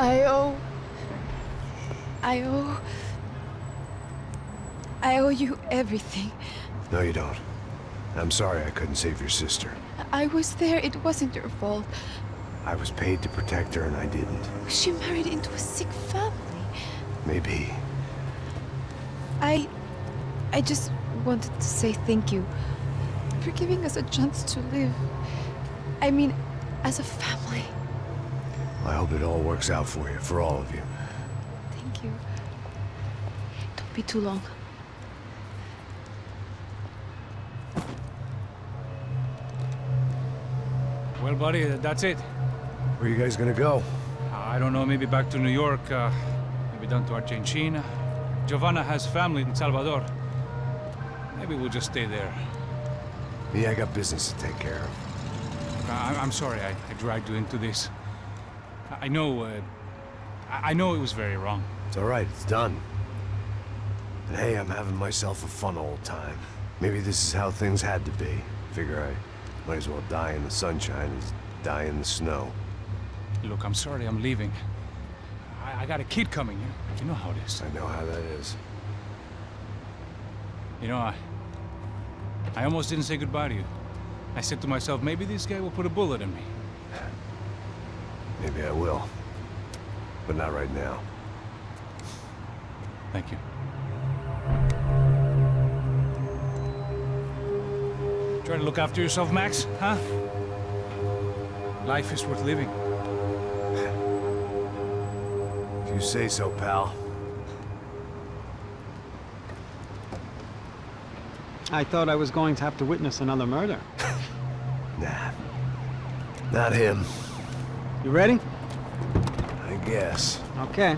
I owe... I owe you everything. No, you don't. I'm sorry I couldn't save your sister. I was there. It wasn't your fault. I was paid to protect her and I didn't. She married into a sick family. Maybe. I just wanted to say thank you for giving us a chance to live. I mean, as a family. I hope it all works out for you, for all of you. Thank you. Don't be too long. Well, buddy, that's it. Where are you guys gonna go? I don't know, maybe back to New York, maybe down to Argentina. Giovanna has family in Salvador. Maybe we'll just stay there. Me, I got business to take care of. I'm sorry I dragged you into this. I know it was very wrong. It's all right, it's done. And hey, I'm having myself a fun old time. Maybe this is how things had to be. Figure I might as well die in the sunshine as die in the snow. Look, I'm sorry I'm leaving. I got a kid coming. You know how it is. I know how that is. You know, I almost didn't say goodbye to you. I said to myself, maybe this guy will put a bullet in me. Maybe I will. But not right now. Thank you. Try to look after yourself, Max, huh? Life is worth living. If you say so, pal. I thought I was going to have to witness another murder. Nah. Not him. You ready? I guess. Okay.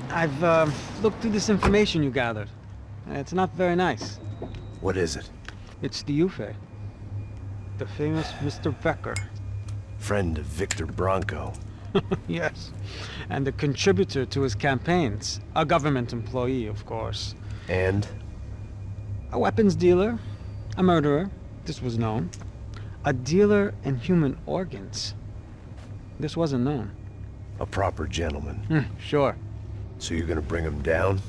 I've looked through this information you gathered. It's not very nice. What is it? It's the Ufe. The famous Mr. Becker. Friend of Victor Bronco. Yes. And a contributor to his campaigns. A government employee, of course. And? A weapons dealer. A murderer. This was known. A dealer in human organs. This wasn't known. A proper gentleman. Sure. So you're gonna bring him down?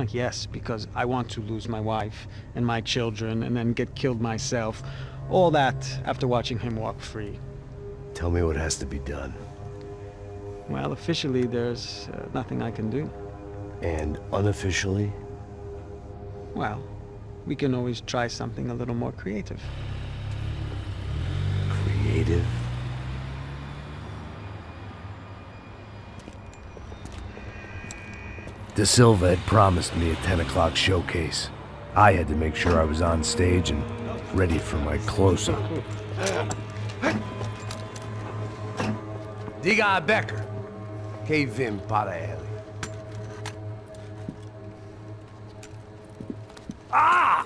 Yes, because I want to lose my wife and my children and then get killed myself. All that after watching him walk free. Tell me what has to be done. Well, officially there's nothing I can do. And unofficially? Well, we can always try something a little more creative. Creative? De Silva had promised me a 10 o'clock showcase. I had to make sure I was on stage and ready for my close-up. Diga a Becker. Que vim para ele. Ah!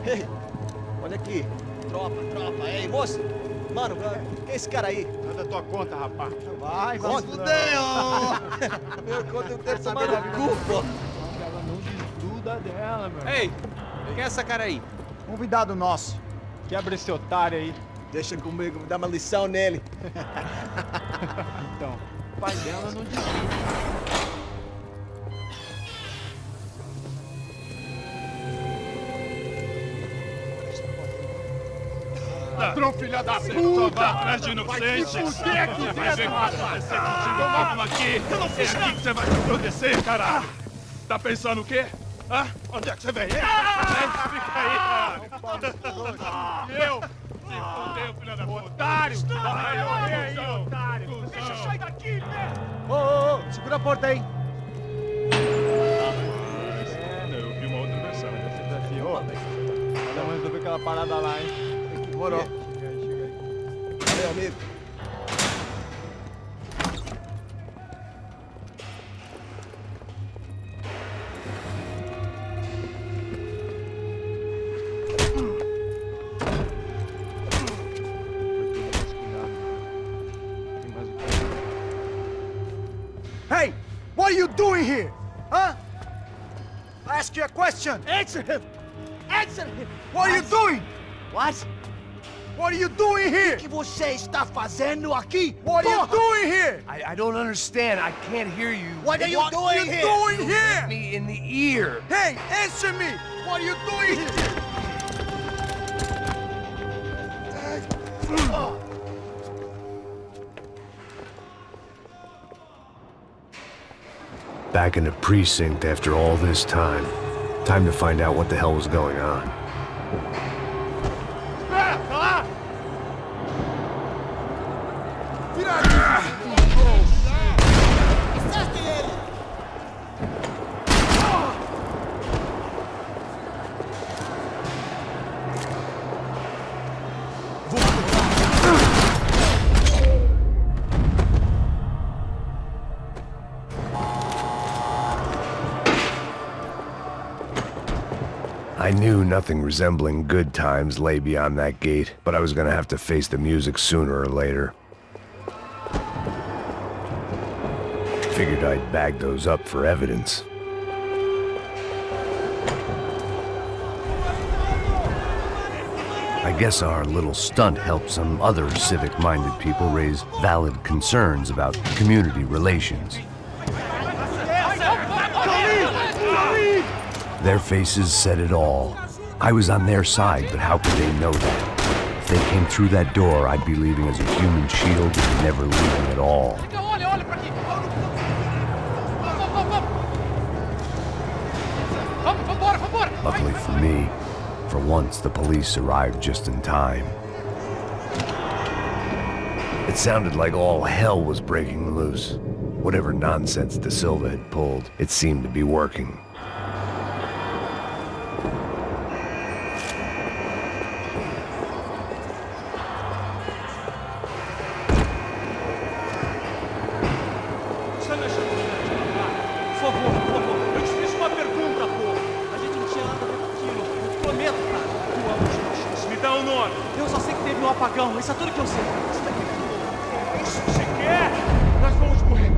Ei, olha aqui. Tropa. Ei, moço. Mano, quem é esse cara aí? Manda tua conta, rapaz. Vai se fuder, ó. Meu conta eu quero saber da culpa. Ela não desgruda dela, meu. Ei, quem é essa cara aí? Convidado nosso. Quebra esse otário aí. Deixa comigo, vou dar uma lição nele. Então, o pai dela não desgruda. Ladrão, filha da puta! Só vai atrás de inocente! Vai se fuder aqui dentro, rapaz! Vamos aqui! Eu não fiz nada! Que você vai acontecer, caralho! Tá pensando o quê? Hã? Onde é que você vem? Fica aí, cara! E eu? Se fudeu, filha da puta! Otário! Vai, aí, otário! Deixa eu sair daqui, né? Ô, segura a porta aí! Eu vi uma outra versão. Vamos resolver aquela parada lá, hein? Demorou. Chega aí. Valeu, amigo. Hey! What are you doing here? Huh? I ask you a question. Answer him! Answer him! What are you doing? What? What are you doing here? O que você está fazendo aqui? What are you doing here? I don't understand. I can't hear you. What are you doing here? You hit me in the ear. Hey, answer me! What are you doing here? Back in the precinct after all this time. Time to find out what the hell was going on. I knew nothing resembling good times lay beyond that gate, but I was gonna have to face the music sooner or later. Figured I'd bag those up for evidence. I guess our little stunt helped some other civic-minded people raise valid concerns about community relations. Their faces said it all. I was on their side, but how could they know that? If they came through that door, I'd be leaving as a human shield and never leaving at all. Luckily for me, for once the police arrived just in time. It sounded like all hell was breaking loose. Whatever nonsense De Silva had pulled, it seemed to be working. Eu só sei que teve um apagão, isso é tudo que eu sei. Isso que você quer? Nós vamos morrer.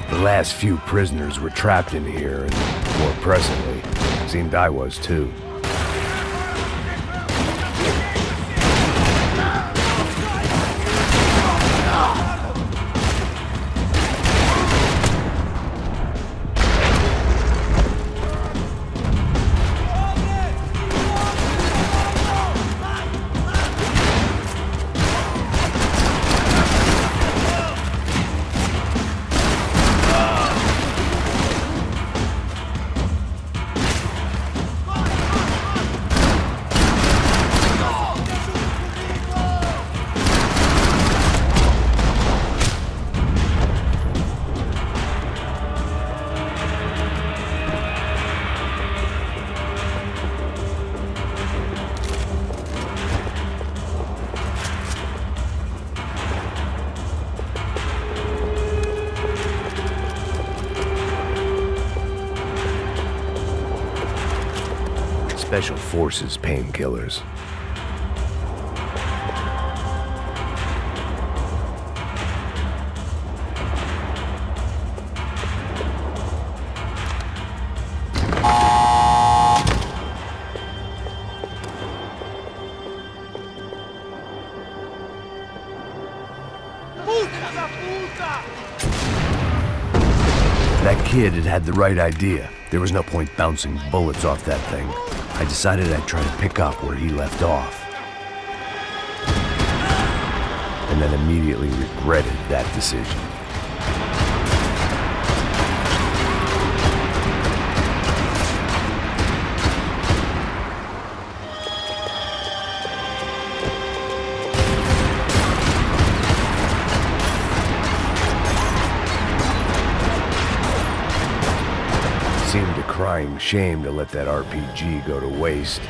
The last few prisoners were trapped in here, and more presently, seemed I was too. Special Forces painkillers. That kid had the right idea. There was no point bouncing bullets off that thing. I decided I'd try to pick up where he left off. And then immediately regretted that decision. Seemed a crying shame to let that RPG go to waste.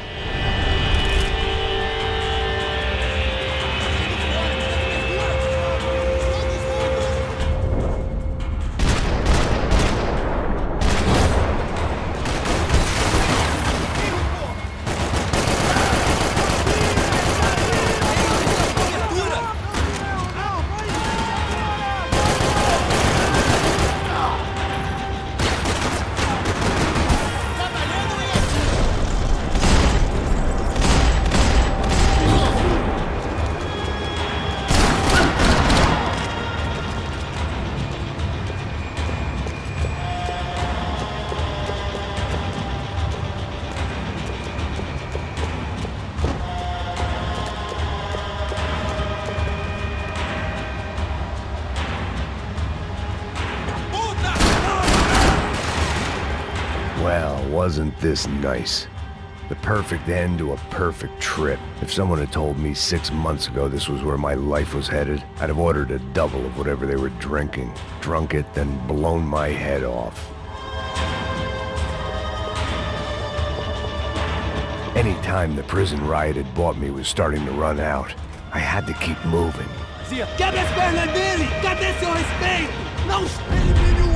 Well, wasn't this nice? The perfect end to a perfect trip. If someone had told me 6 months ago this was where my life was headed, I'd have ordered a double of whatever they were drinking, drunk it, then blown my head off. Any time the prison riot had bought me was starting to run out, I had to keep moving. Quebra as pernas dele! Cadê seu respeito? Não espere o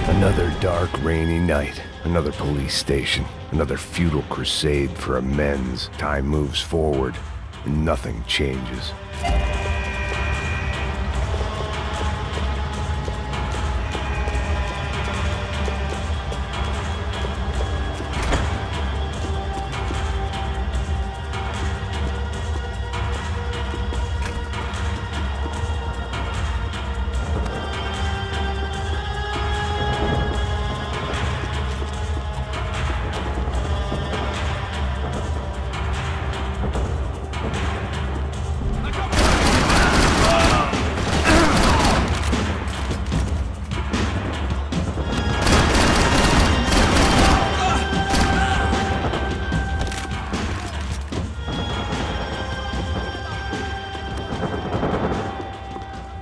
Another dark, rainy night. Another police station. Another futile crusade for amends. Time moves forward, and nothing changes.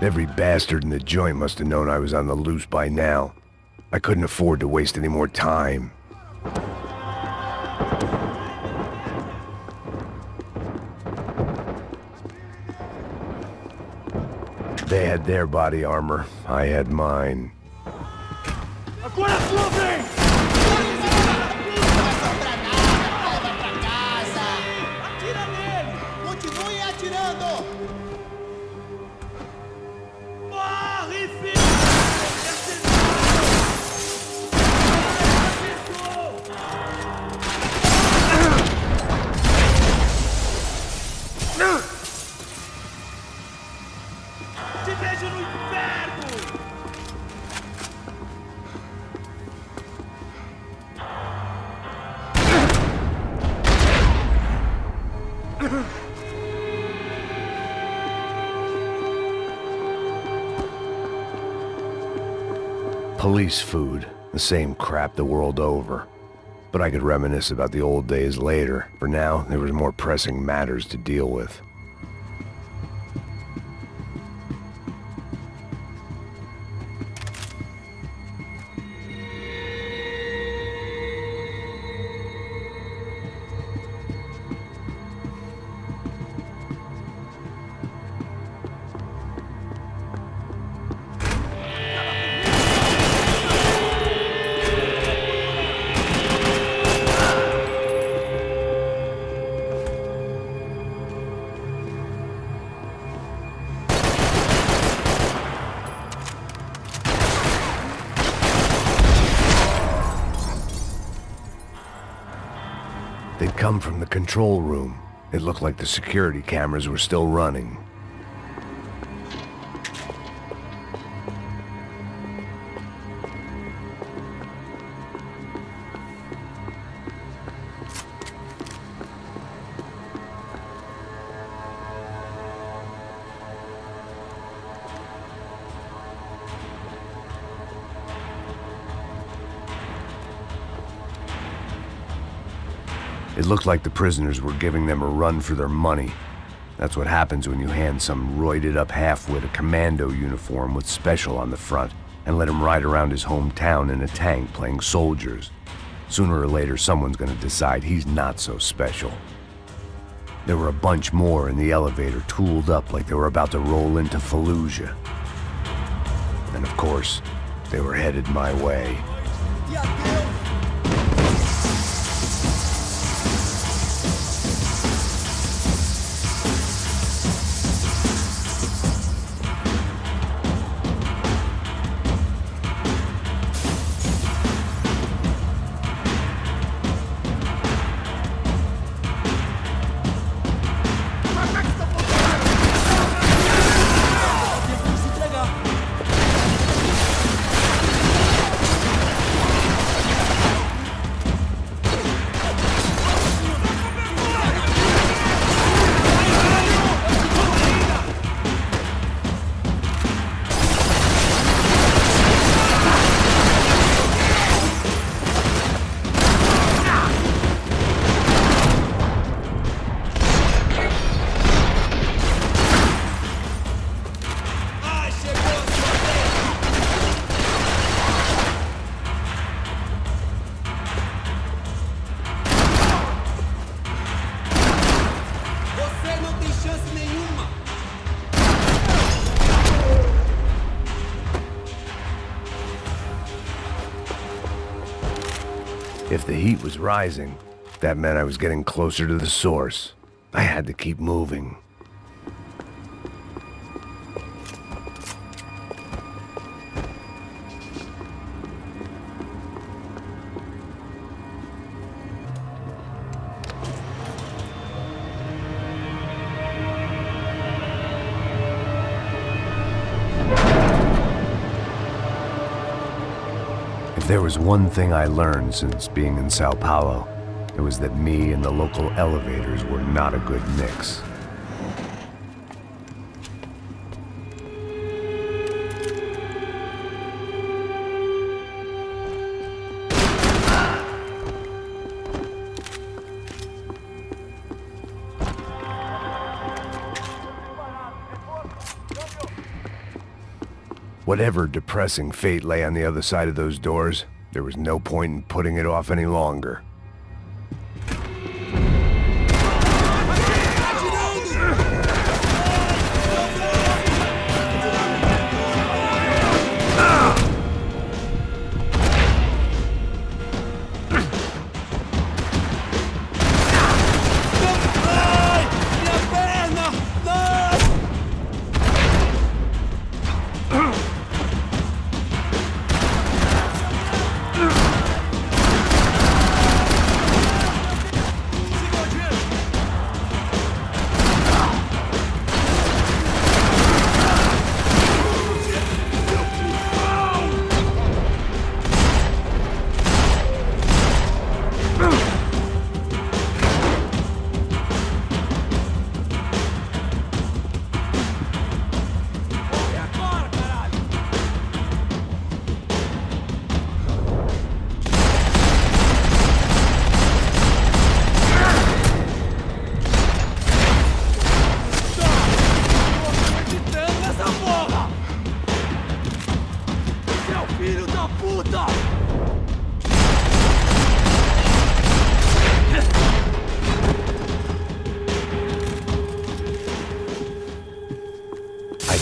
Every bastard in the joint must have known I was on the loose by now. I couldn't afford to waste any more time. They had their body armor. I had mine. Agora a sua vez! Atira nele! Continue atirando! Morre, filho! Te vejo no inferno! Police food, the same crap the world over. But I could reminisce about the old days later. For now, there was more pressing matters to deal with. come from the control room. It looked like the security cameras were still running. It looked like the prisoners were giving them a run for their money. That's what happens when you hand some roided-up halfwit a commando uniform with special on the front and let him ride around his hometown in a tank playing soldiers. Sooner or later, someone's gonna decide he's not so special. There were a bunch more in the elevator, tooled up like they were about to roll into Fallujah. And of course, they were headed my way. If the heat was rising, that meant I was getting closer to the source. I had to keep moving. If there was one thing I learned since being in Sao Paulo, it was that me and the local elevators were not a good mix. Whatever depressing fate lay on the other side of those doors, there was no point in putting it off any longer.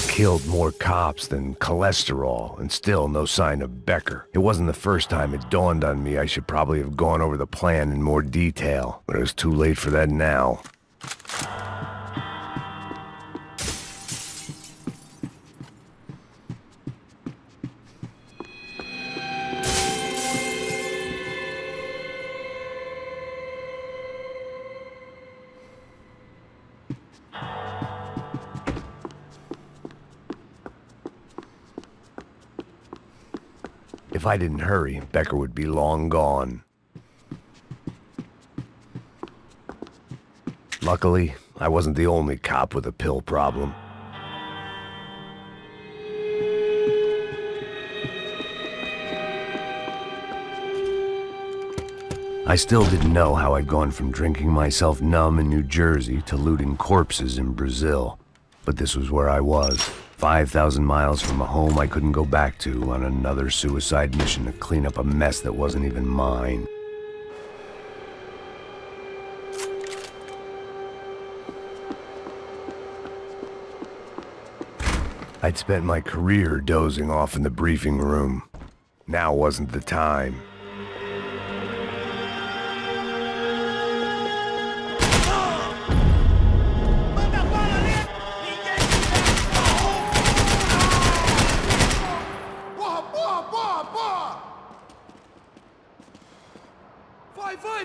Killed more cops than cholesterol, and still no sign of Becker. It wasn't the first time it dawned on me I should probably have gone over the plan in more detail, but it was too late for that now. If I didn't hurry, Becker would be long gone. Luckily, I wasn't the only cop with a pill problem. I still didn't know how I'd gone from drinking myself numb in New Jersey to looting corpses in Brazil. But this was where I was, 5,000 miles from a home I couldn't go back to, on another suicide mission to clean up a mess that wasn't even mine. I'd spent my career dozing off in the briefing room. Now wasn't the time.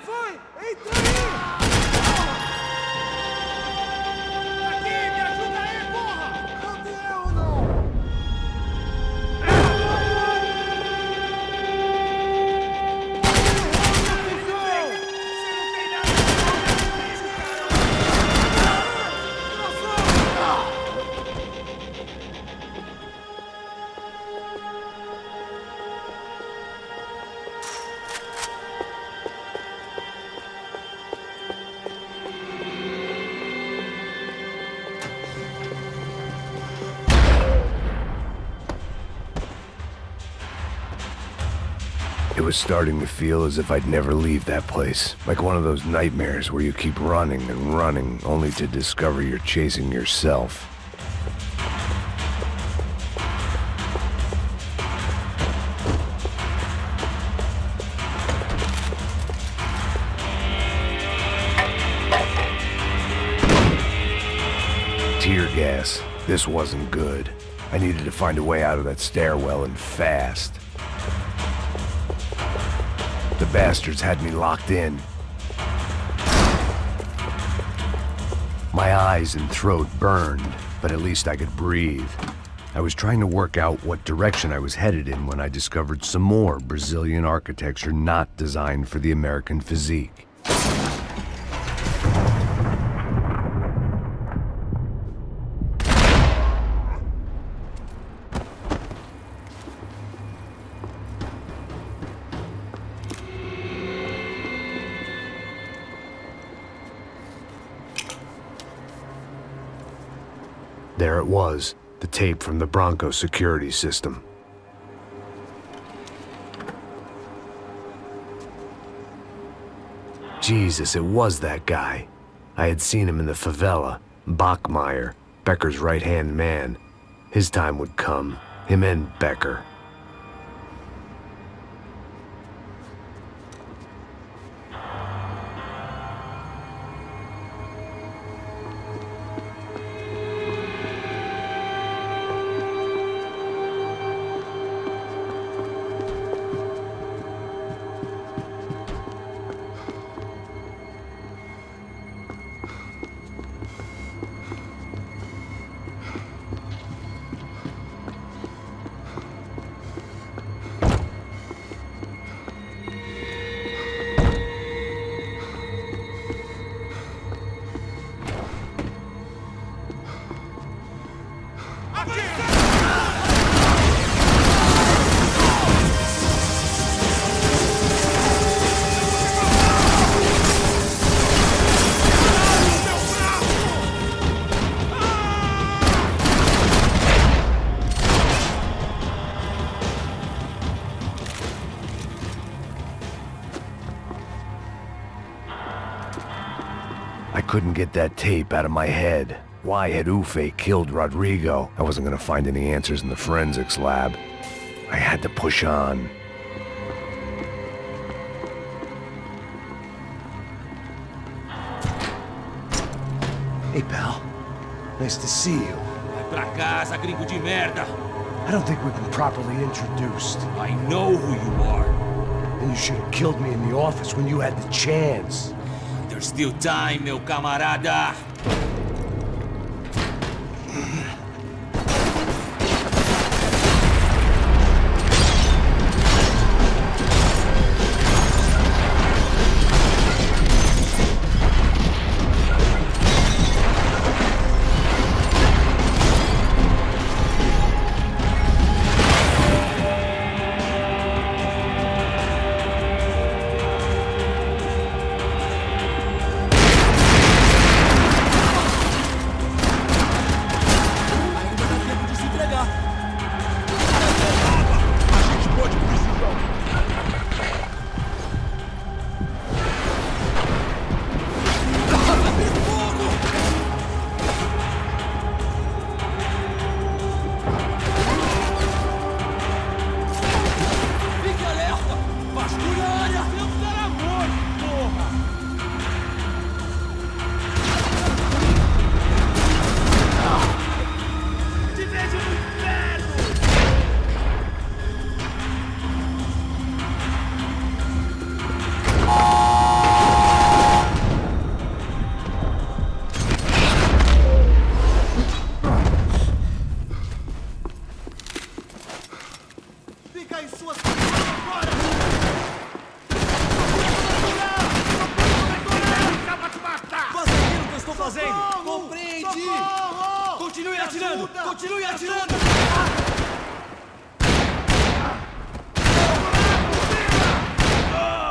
Vai! Entra aí! Aqui, me ajuda aí, porra! Não tem erro, não! It was starting to feel as if I'd never leave that place. Like one of those nightmares where you keep running and running, only to discover you're chasing yourself. Tear gas. This wasn't good. I needed to find a way out of that stairwell, and fast. The bastards had me locked in. My eyes and throat burned, but at least I could breathe. I was trying to work out what direction I was headed in when I discovered some more Brazilian architecture not designed for the American physique. There it was, the tape from the Bronco security system. Jesus, it was that guy. I had seen him in the favela, Bachmeyer, Becker's right-hand man. His time would come, him and Becker. I couldn't get that tape out of my head. Why had Ufe killed Rodrigo? I wasn't gonna find any answers in the forensics lab. I had to push on. Hey, pal. Nice to see you. Vai pra casa, gringo de merda! I don't think we've been properly introduced. I know who you are. Then you should have killed me in the office when you had the chance. There's still time, meu camarada! suas agora! Faça aquilo que eu estou fazendo! Compreende! Continue atirando! Continue atirando!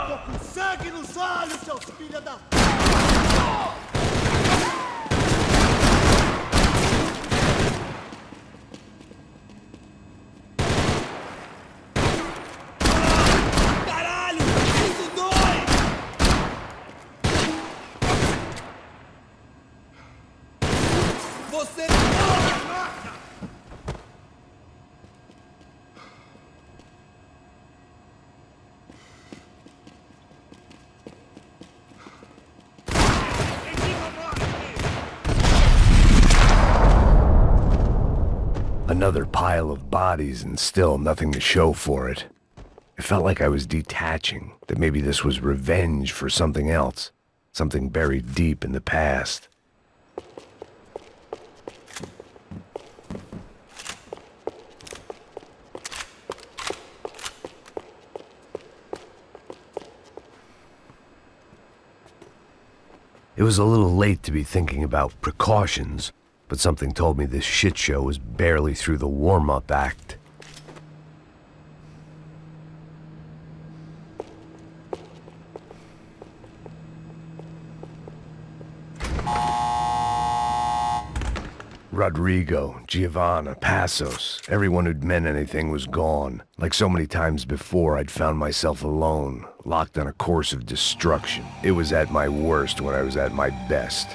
Tô com sangue nos olhos, seus filha da... Caralho! Isso dói! Você... Another pile of bodies and still nothing to show for it. It felt like I was detaching, that maybe this was revenge for something else, something buried deep in the past. It was a little late to be thinking about precautions, but something told me this shit show was barely through the warm-up act. Rodrigo, Giovanna, Passos, everyone who'd meant anything was gone. Like so many times before, I'd found myself alone, locked on a course of destruction. It was at my worst when I was at my best.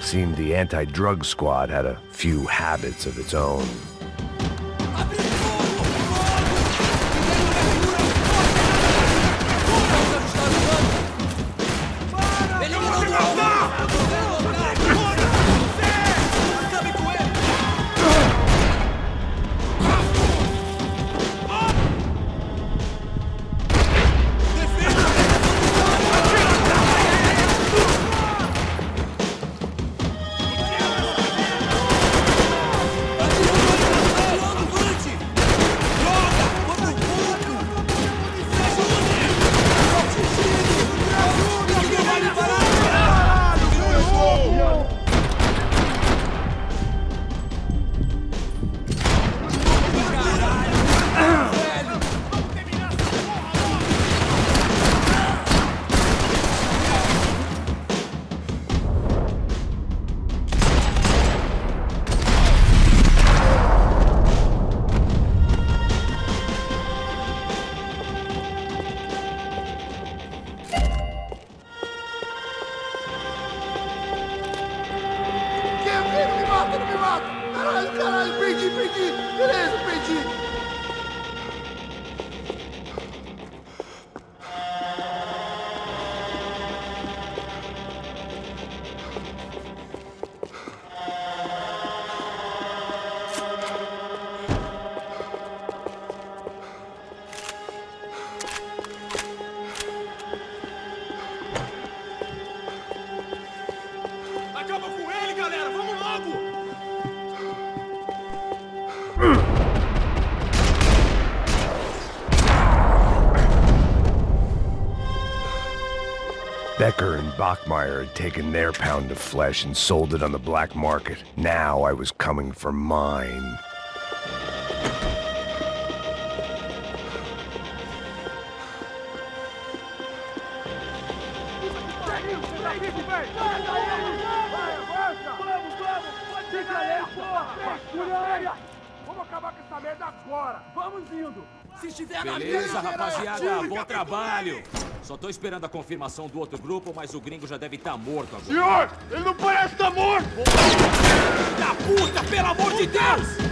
Seemed the anti-drug squad had a few habits of its own. perdi! Beleza, perdi! Acaba com ele, galera! Vamos logo! Becker and Bachmeyer had taken their pound of flesh and sold it on the black market. Now I was coming for mine. Vamos acabar com essa merda agora! Vamos indo! Se estiver na Beleza, minha, rapaziada, diga, bom trabalho. Só tô esperando a confirmação do outro grupo, mas o gringo já deve estar morto agora. Senhor, ele não parece estar morto! Da puta, pelo amor de Deus!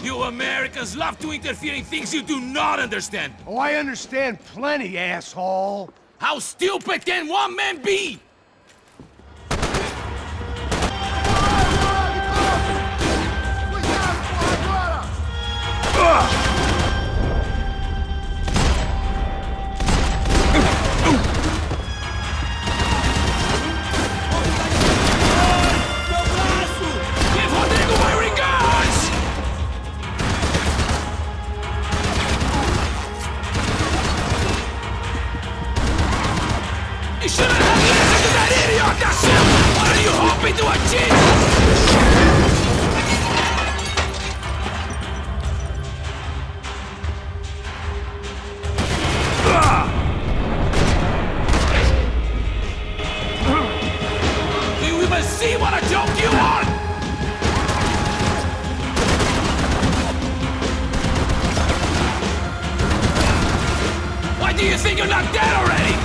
You Americans love to interfere in things you do not understand. Oh, I understand plenty, asshole. How stupid can one man be? You shouldn't have listened to that idiot! That's him! What are you hoping to achieve? Do you even see what a joke you are? Why do you think you're not dead already?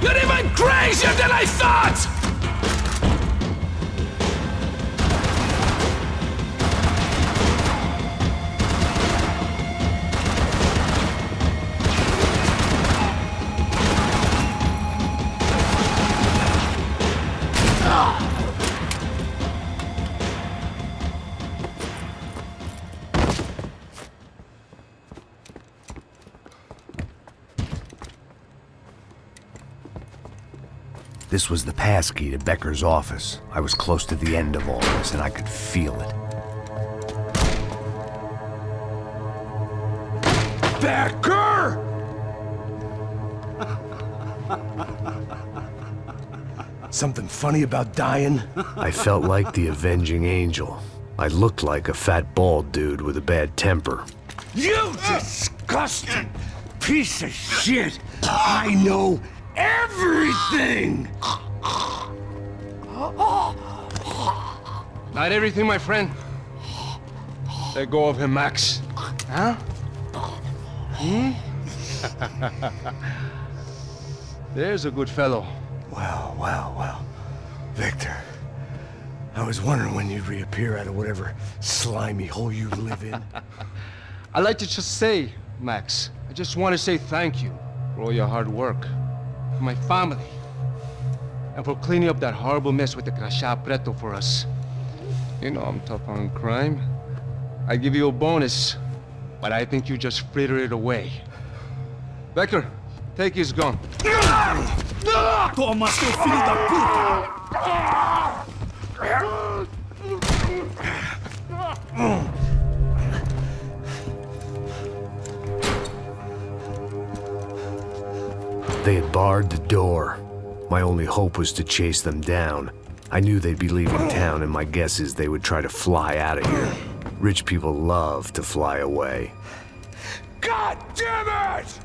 You're even crazier than I thought! This was the passkey to Becker's office. I was close to the end of all this, and I could feel it. Becker! Something funny about dying? I felt like the avenging angel. I looked like a fat bald dude with a bad temper. You disgusting piece of shit! I know everything! Not everything, my friend. Let go of him, Max. Huh? There's a good fellow. Well. Victor, I was wondering when you'd reappear out of whatever slimy hole you live in. I'd like to just say, Max, I just want to say thank you for all your hard work, for my family, and for cleaning up that horrible mess with the crachá preto for us. You know I'm tough on crime. I give you a bonus, but I think you just frittered it away. Becker, take his gun. Toma, seu filho da puta! They had barred the door. My only hope was to chase them down. I knew they'd be leaving town, and my guess is they would try to fly out of here. Rich people love to fly away. God damn it!